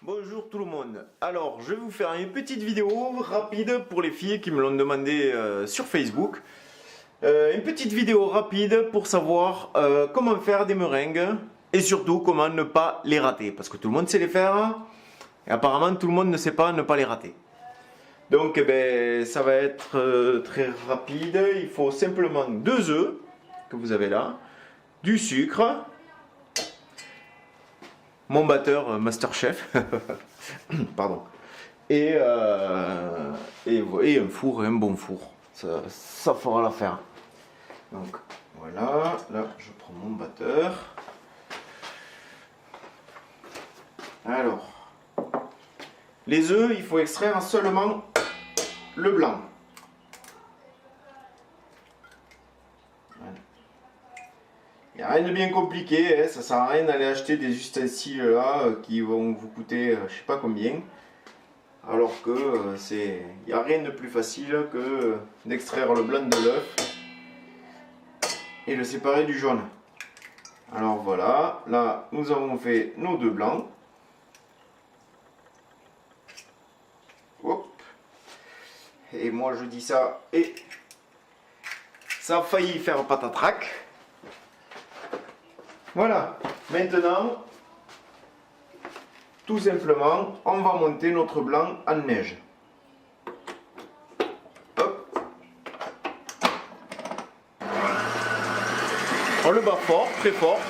Bonjour tout le monde. Alors, je vais vous faire une petite vidéo rapide pour les filles qui me l'ont demandé sur Facebook. Une petite vidéo rapide pour savoir comment faire des meringues et surtout comment ne pas les rater. Parce que tout le monde sait les faire et apparemment tout le monde ne sait pas ne pas les rater. Donc, ça va être très rapide. Il faut simplement 2 œufs que vous avez là, du sucre, mon batteur Masterchef, pardon, et un four, un bon four, ça fera l'affaire. Donc voilà, là je prends mon batteur. Alors, les œufs, il faut extraire seulement le blanc. Il n'y a rien de bien compliqué, hein, ça sert à rien d'aller acheter des ustensiles là qui vont vous coûter je sais pas combien. Alors que il n'y a rien de plus facile que d'extraire le blanc de l'œuf et le séparer du jaune. Alors voilà, là nous avons fait nos 2 blancs. Hop. Et moi je dis ça et ça a failli faire patatrac. Voilà, maintenant, tout simplement, on va monter notre blanc en neige. Hop. On le bat fort, très fort.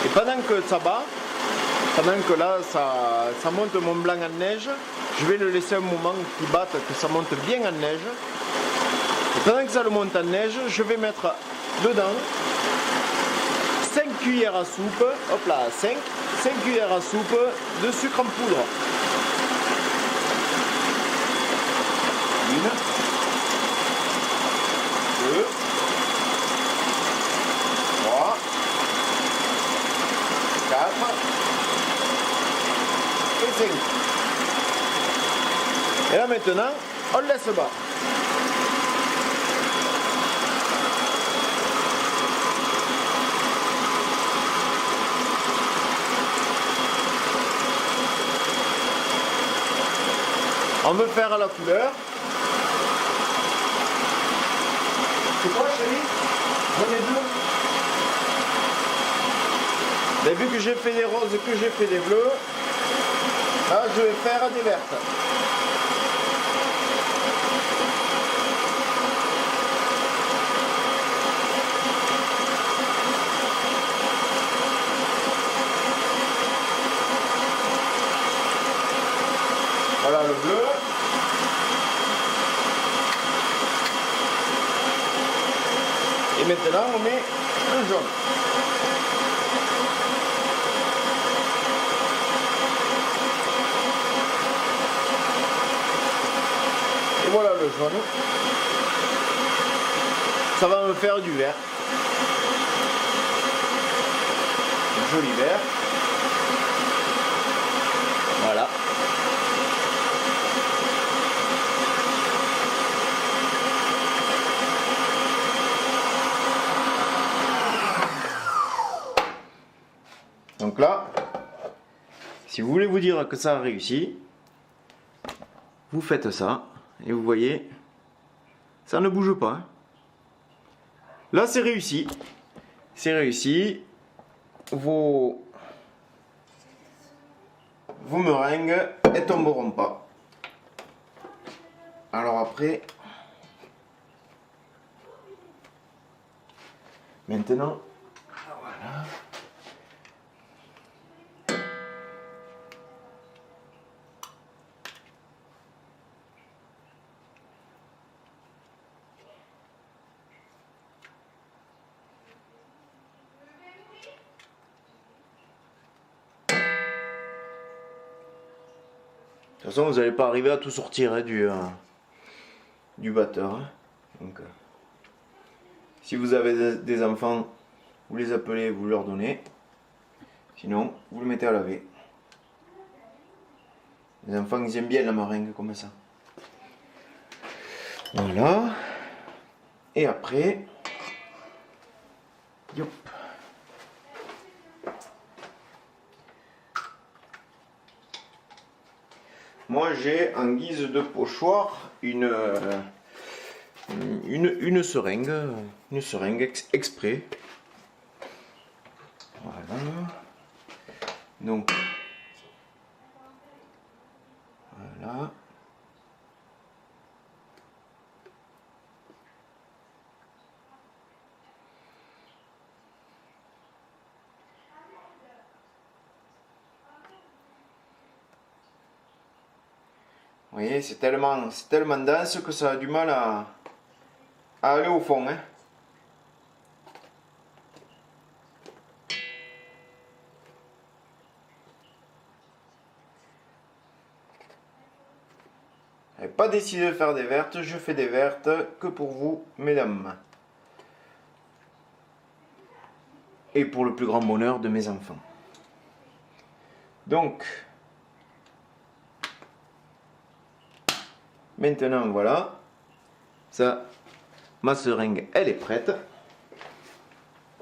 Et pendant que ça bat, pendant que là ça monte mon blanc en neige, je vais le laisser un moment qu'il batte, que ça monte bien en neige. Et pendant que ça le monte en neige, je vais mettre dedans 5 cuillères à soupe, hop là, 5 cuillères à soupe de sucre en poudre. 1, 2, 3, 4 et 5. Et là maintenant, on laisse battre. On veut faire la couleur. C'est quoi chérie? J'en ai 2. Vous avez vu que j'ai fait des roses, que j'ai fait des bleus. Là, je vais faire des vertes. Voilà le bleu. Et maintenant, on met le jaune. Et voilà le jaune. Ça va me faire du vert. Un joli vert. Voilà. Donc là, si vous voulez vous dire que ça a réussi, vous faites ça. Et vous voyez, ça ne bouge pas. Là, c'est réussi. C'est réussi. Vos meringues ne tomberont pas. Alors après, maintenant, voilà. De toute façon, vous n'allez pas arriver à tout sortir hein, du batteur. Hein. Donc, Si vous avez des enfants, vous les appelez, vous leur donnez. Sinon, vous le mettez à laver. Les enfants, ils aiment bien la meringue comme ça. Voilà. Et après, yop. Moi, j'ai en guise de pochoir une seringue exprès. Voilà. Donc, voilà. Vous voyez, c'est tellement dense que ça a du mal à aller au fond. Hein. J'avais pas décidé de faire des vertes, je fais des vertes que pour vous, mesdames. Et pour le plus grand bonheur de mes enfants. Donc, maintenant voilà, ça, ma seringue, elle est prête.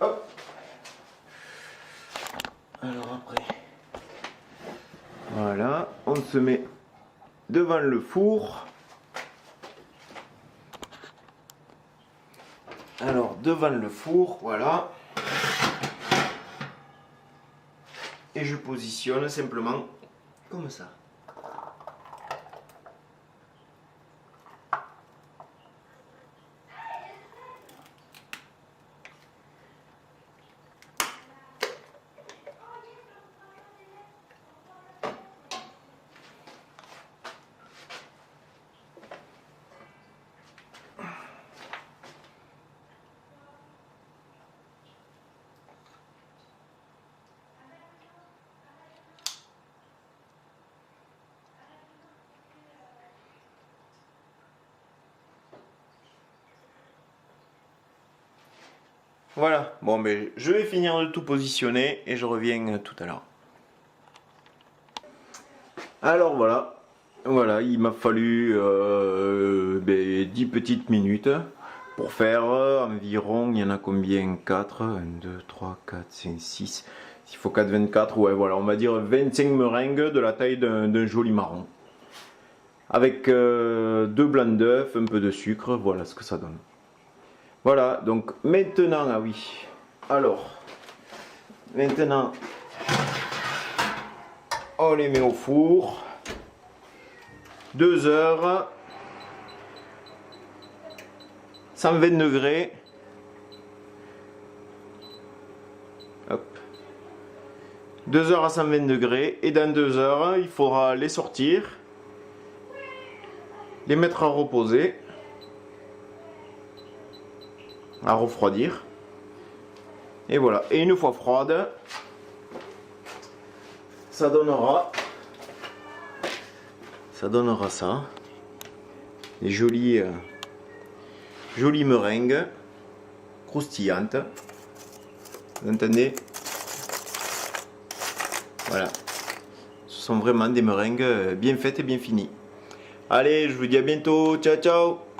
Hop. Alors après, voilà, on se met devant le four. Alors devant le four, voilà. Et je positionne simplement comme ça. Voilà, bon mais je vais finir de tout positionner et je reviens tout à l'heure. Alors voilà, il m'a fallu 10 petites minutes pour faire environ, il y en a combien? 4, 1, 2, 3, 4, 5, 6, il faut 4, 24, ouais voilà, on va dire 25 meringues de la taille d'un joli marron. Avec 2 blancs d'œufs, un peu de sucre, voilà ce que ça donne. Voilà, donc maintenant, ah oui, alors, maintenant, on les met au four, 2 heures, 120 degrés, hop, 2 heures à 120 degrés, et dans 2 heures, il faudra les sortir, les mettre à reposer, à refroidir, et voilà, et une fois froide, ça donnera ça, des jolies meringues croustillantes, vous entendez, voilà, ce sont vraiment des meringues bien faites et bien finies. Allez, je vous dis à bientôt, ciao ciao.